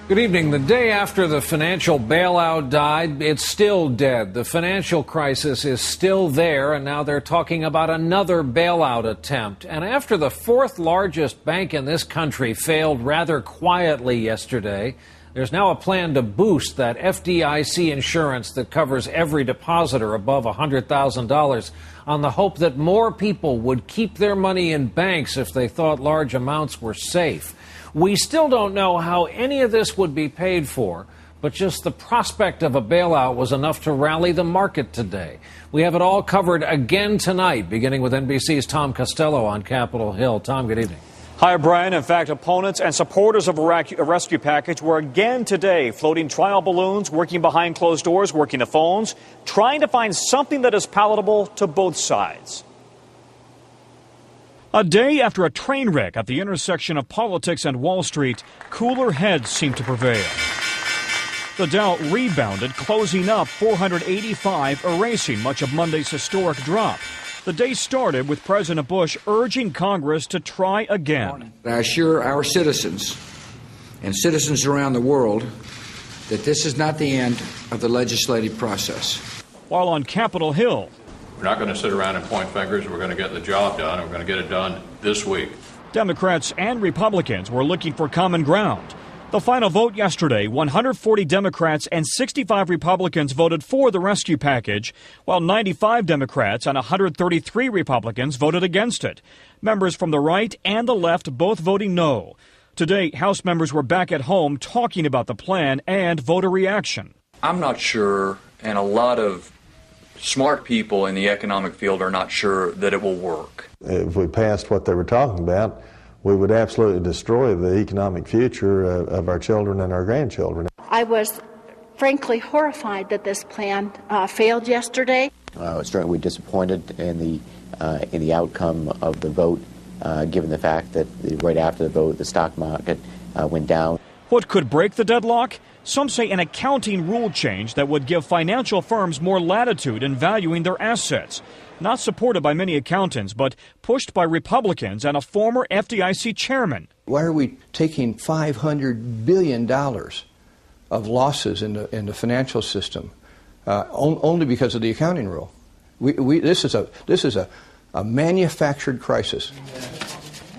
Good evening. The day after the financial bailout died, it's still dead. The financial crisis is still there, and now they're talking about another bailout attempt. And after the fourth largest bank in this country failed rather quietly yesterday, there's now a plan to boost that FDIC insurance that covers every depositor above $100,000 on the hope that more people would keep their money in banks if they thought large amounts were safe. We still don't know how any of this would be paid for, but just the prospect of a bailout was enough to rally the market today. We have it all covered again tonight, beginning with NBC's Tom Costello on Capitol Hill. Tom, good evening. Hi, Brian. In fact, opponents and supporters of a rescue package were again today floating trial balloons, working behind closed doors, working the phones, trying to find something that is palatable to both sides. A day after a train wreck at the intersection of politics and Wall Street, cooler heads seem to prevail. The Dow rebounded, closing up 485, erasing much of Monday's historic drop. The day started with President Bush urging Congress to try again. I assure our citizens and citizens around the world that this is not the end of the legislative process. While on Capitol Hill, we're not going to sit around and point fingers. We're going to get the job done. We're going to get it done this week. Democrats and Republicans were looking for common ground. The final vote yesterday, 140 Democrats and 65 Republicans voted for the rescue package, while 95 Democrats and 133 Republicans voted against it. Members from the right and the left both voting no. Today, House members were back at home talking about the plan and voter reaction. I'm not sure, and a lot of smart people in the economic field are not sure that it will work. If we passed what they were talking about, we would absolutely destroy the economic future of our children and our grandchildren. I was frankly horrified that this plan failed yesterday. Certainly disappointed in the outcome of the vote, given the fact that right after the vote, the stock market went down. What could break the deadlock? Some say an accounting rule change that would give financial firms more latitude in valuing their assets. Not supported by many accountants, but pushed by Republicans and a former FDIC chairman. Why are we taking $500 billion of losses in the financial system only because of the accounting rule? This is a manufactured crisis.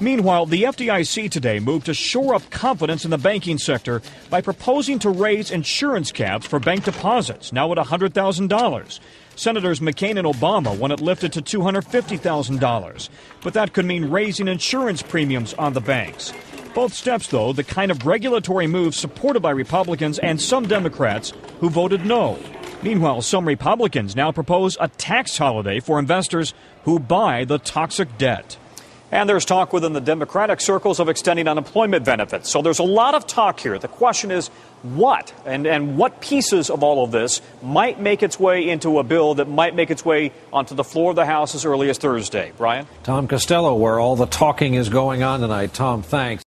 Meanwhile, the FDIC today moved to shore up confidence in the banking sector by proposing to raise insurance caps for bank deposits, now at $100,000. Senators McCain and Obama want it lifted to $250,000. But that could mean raising insurance premiums on the banks. Both steps, though, the kind of regulatory moves supported by Republicans and some Democrats who voted no. Meanwhile, some Republicans now propose a tax holiday for investors who buy the toxic debt. And there's talk within the Democratic circles of extending unemployment benefits. So there's a lot of talk here. The question is what and what pieces of all of this might make its way into a bill that might make its way onto the floor of the House as early as Thursday. Brian? Tom Costello, where all the talking is going on tonight. Tom, thanks.